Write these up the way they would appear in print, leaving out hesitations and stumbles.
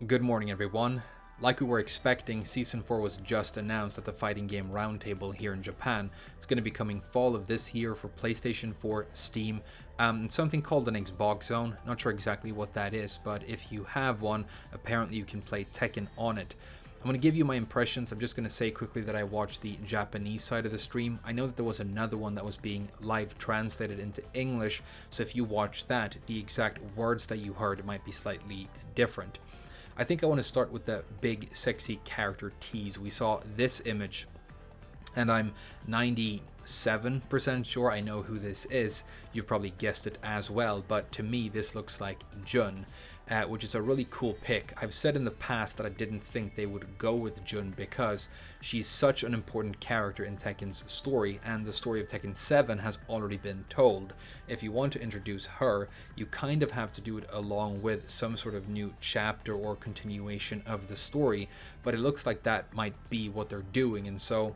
Good morning, everyone. Like we were expecting, Season 4 was just announced at the Fighting Game Roundtable here in Japan. It's going to be coming fall of this year for PlayStation 4, Steam, something called an Xbox Zone. Not sure exactly what that is, but if you have one, apparently you can play Tekken on it. I'm going to give you my impressions. I'm just going to say quickly that I watched the Japanese side of the stream. I know that there was another one that was being live translated into English, so if you watch that, the exact words that you heard might be slightly different. I think I want to start with the big sexy character tease. We saw this image and I'm 97% sure I know who this is. You've probably guessed it as well, but to me this looks like Jun, which is a really cool pick. I've said in the past that I didn't think they would go with Jun because she's such an important character in Tekken's story, and the story of Tekken 7 has already been told. If you want to introduce her, you kind of have to do it along with some sort of new chapter or continuation of the story, but it looks like that might be what they're doing, and so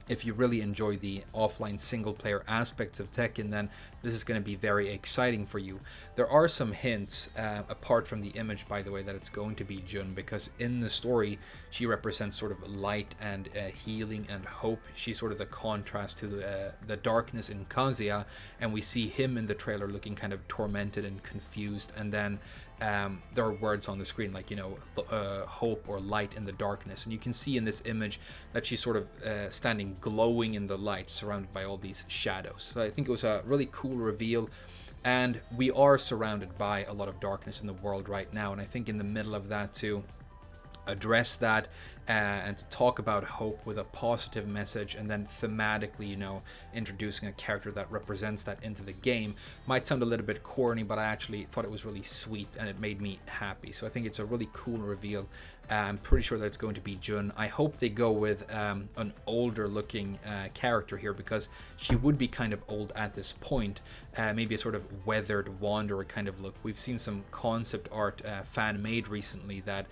if you really enjoy the offline single player aspects of Tekken, then this is going to be very exciting for you. There are some hints, apart from the image, by the way, that it's going to be Jun, because in the story she represents sort of light and healing and hope. She's sort of the contrast to the darkness in Kazuya, and we see him in the trailer looking kind of tormented and confused, and then there are words on the screen like, hope or light in the darkness. And you can see in this image that she's sort of standing glowing in the light, surrounded by all these shadows. So I think it was a really cool reveal. And we are surrounded by a lot of darkness in the world right now. And I think in the middle of that, to address that and to talk about hope with a positive message, and then thematically, introducing a character that represents that into the game, might sound a little bit corny, but I actually thought it was really sweet and it made me happy. So I think it's a really cool reveal. I'm pretty sure that it's going to be Jun. I hope they go with an older looking character here, because she would be kind of old at this point. Maybe a sort of weathered wanderer kind of look. We've seen some concept art fan made recently that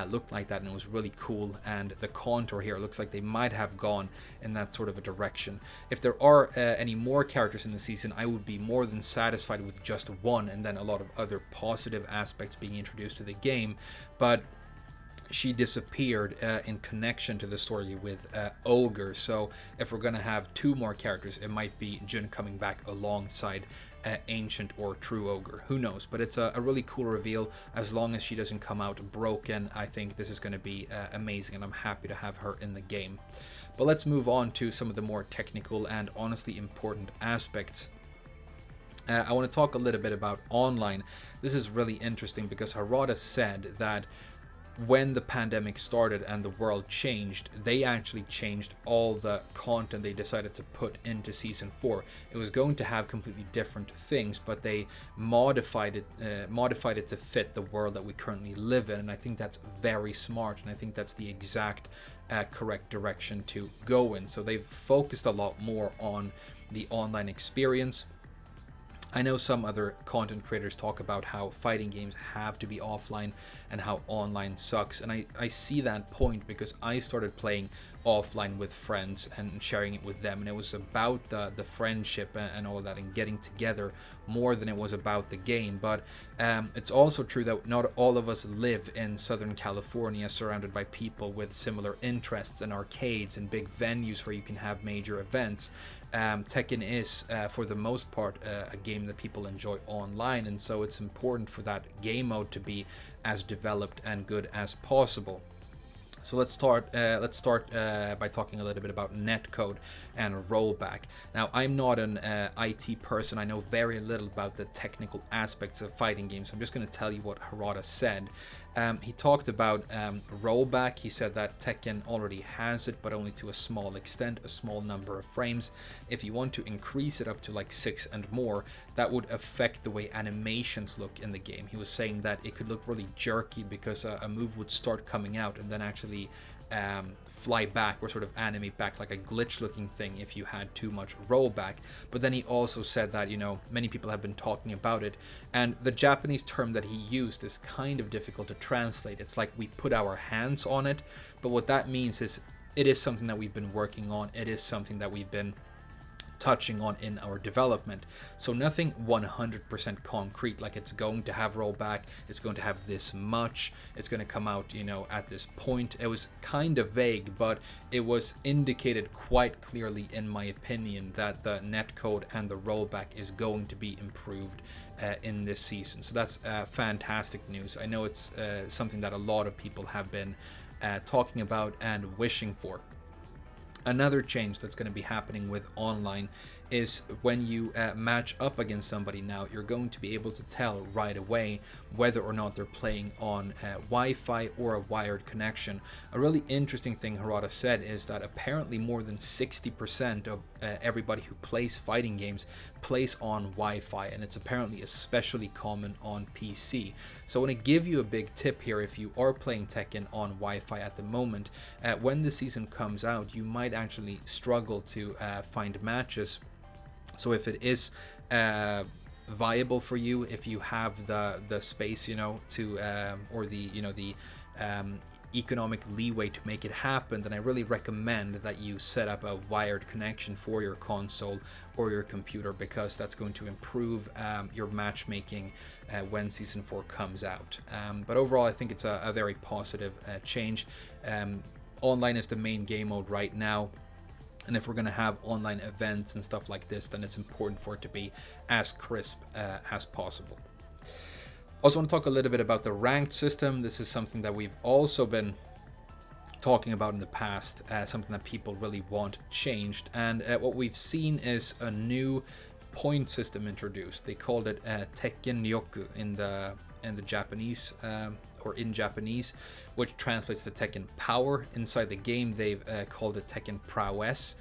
looked like that, and it was really cool. And the contour here looks like they might have gone in that sort of a direction. If there are any more characters in the season, I would be more than satisfied with just one, and then a lot of other positive aspects being introduced to the game. But she disappeared in connection to the story with Ogre, so if we're going to have two more characters, it might be Jun coming back alongside Ancient or True Ogre. Who knows? But it's a really cool reveal. As long as she doesn't come out broken, I think this is going to be amazing, and I'm happy to have her in the game. But let's move on to some of the more technical and honestly important aspects. I want to talk a little bit about online. This is really interesting because Harada said that when the pandemic started and the world changed, they actually changed all the content they decided to put into Season 4. It was going to have completely different things, but they modified it to fit the world that we currently live in, and I think that's very smart, and I think that's the exact correct direction to go in. So they've focused a lot more on the online experience. I know some other content creators talk about how fighting games have to be offline and how online sucks, and I see that point, because I started playing offline with friends and sharing it with them, and it was about the friendship and all of that and getting together more than it was about the game. But it's also true that not all of us live in Southern California surrounded by people with similar interests and arcades and big venues where you can have major events. Tekken is, for the most part, a game that people enjoy online, and so it's important for that game mode to be as developed and good as possible. So let's start by talking a little bit about netcode and rollback. Now, I'm not an IT person. I know very little about the technical aspects of fighting games. I'm just going to tell you what Harada said. He talked about rollback. He said that Tekken already has it, but only to a small extent, a small number of frames. If you want to increase it up to like 6 and more, that would affect the way animations look in the game. He was saying that it could look really jerky because a move would start coming out and then actually fly back or sort of animate back like a glitch looking thing if you had too much rollback. But then he also said that, many people have been talking about it, and the Japanese term that he used is kind of difficult to translate. It's like we put our hands on it, but what that means is it is something that we've been working on. It is something that we've been touching on in our development. So nothing 100% concrete, like it's going to have rollback, it's going to have this much, it's going to come out, at this point. It was kind of vague, but it was indicated quite clearly, in my opinion, that the netcode and the rollback is going to be improved in this season. So that's fantastic news. I know it's something that a lot of people have been talking about and wishing for. Another change that's going to be happening with online is when you match up against somebody now, you're going to be able to tell right away whether or not they're playing on Wi-Fi or a wired connection. A really interesting thing Harada said is that apparently more than 60% of everybody who plays fighting games plays on Wi-Fi, and it's apparently especially common on PC. So I want to give you a big tip here. If you are playing Tekken on Wi-Fi at the moment, when the season comes out, you might actually struggle to find matches. So if it is viable for you, if you have the space, to or the economic leeway to make it happen, then I really recommend that you set up a wired connection for your console or your computer, because that's going to improve your matchmaking when Season 4 comes out. But overall, I think it's a very positive change. Online is the main game mode right now. And if we're going to have online events and stuff like this, then it's important for it to be as crisp as possible. Also want to talk a little bit about the ranked system. This is something that we've also been talking about in the past, something that people really want changed. And what we've seen is a new point system introduced. They called it Tekken Ryoku in the Japanese, or in Japanese, which translates to Tekken Power. Inside the game, they've called it Tekken Prowess.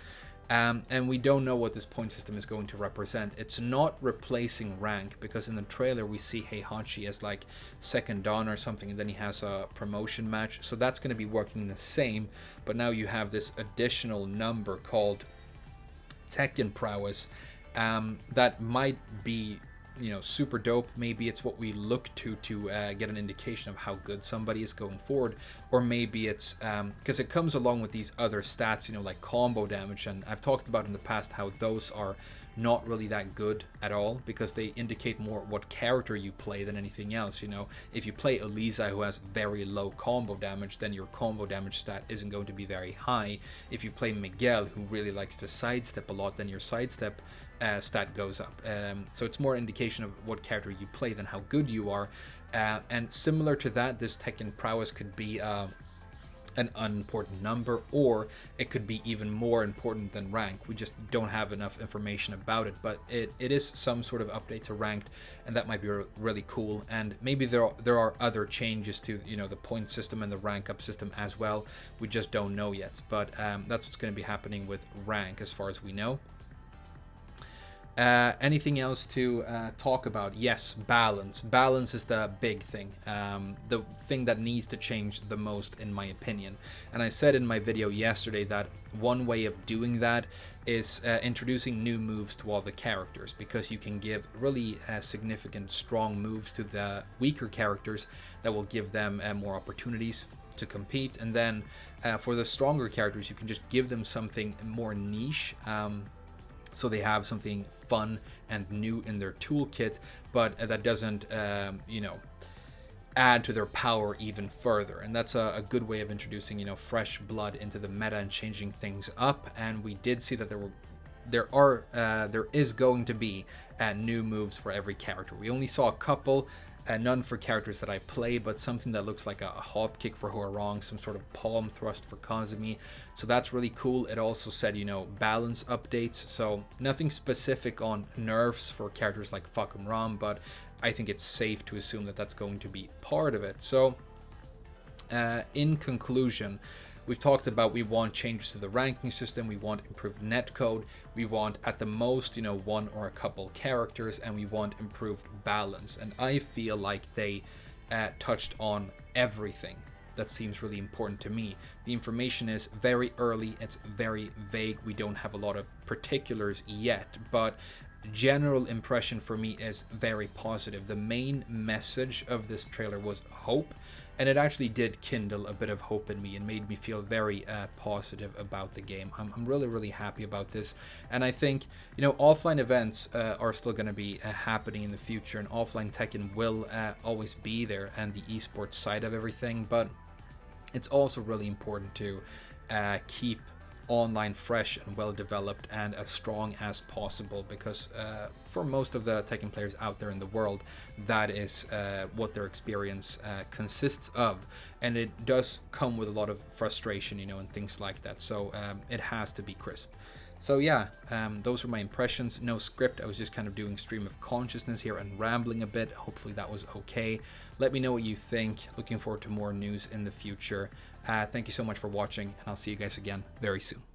And we don't know what this point system is going to represent. It's not replacing rank, because in the trailer we see Heihachi as like second dan or something, and then he has a promotion match. So that's going to be working the same, but now you have this additional number called Tekken Prowess that might be super dope. Maybe it's what we look to get an indication of how good somebody is going forward, or maybe it's because it comes along with these other stats, like combo damage, and I've talked about in the past how those are not really that good at all, because they indicate more what character you play than anything else. If you play Eliza, who has very low combo damage, then your combo damage stat isn't going to be very high. If you play Miguel, who really likes to sidestep a lot, then your sidestep stat goes up. So it's more indication of what character you play than how good you are. And similar to that, this Tekken Prowess could be an unimportant number, or it could be even more important than rank. We just don't have enough information about it, but it is some sort of update to ranked, and that might be really cool. And maybe there are other changes to the point system and the rank up system as well. We just don't know yet, but that's what's going to be happening with rank as far as we know. Anything else to talk about? Yes, balance. Balance is the big thing. The thing that needs to change the most, in my opinion. And I said in my video yesterday that one way of doing that is introducing new moves to all the characters, because you can give really significant, strong moves to the weaker characters that will give them more opportunities to compete. And then for the stronger characters, you can just give them something more niche. So they have something fun and new in their toolkit, but that doesn't, add to their power even further. And that's a good way of introducing, fresh blood into the meta and changing things up. And we did see that there is going to be new moves for every character. We only saw a couple. None for characters that I play, but something that looks like a hop kick for Huarong, some sort of palm thrust for Kazumi. So that's really cool. It also said, balance updates. So nothing specific on nerfs for characters like Fakum Ram, but I think it's safe to assume that that's going to be part of it. So in conclusion, we've talked about we want changes to the ranking system, we want improved netcode, we want at the most, one or a couple characters, and we want improved balance. And I feel like they touched on everything that seems really important to me. The information is very early, it's very vague, we don't have a lot of particulars yet, but general impression for me is very positive. The main message of this trailer was hope, and it actually did kindle a bit of hope in me and made me feel very positive about the game. I'm really happy about this, and I think, you know, offline events are still going to be happening in the future, and offline Tekken will always be there, and the esports side of everything, but it's also really important to keep online fresh and well developed and as strong as possible, because for most of the Tekken players out there in the world, that is what their experience consists of, and it does come with a lot of frustration, you know, and things like that. So it has to be crisp. So yeah, those were my impressions. No script. I was just kind of doing stream of consciousness here and rambling a bit. Hopefully that was okay. Let me know what you think. Looking forward to more news in the future. Thank you so much for watching, and I'll see you guys again very soon.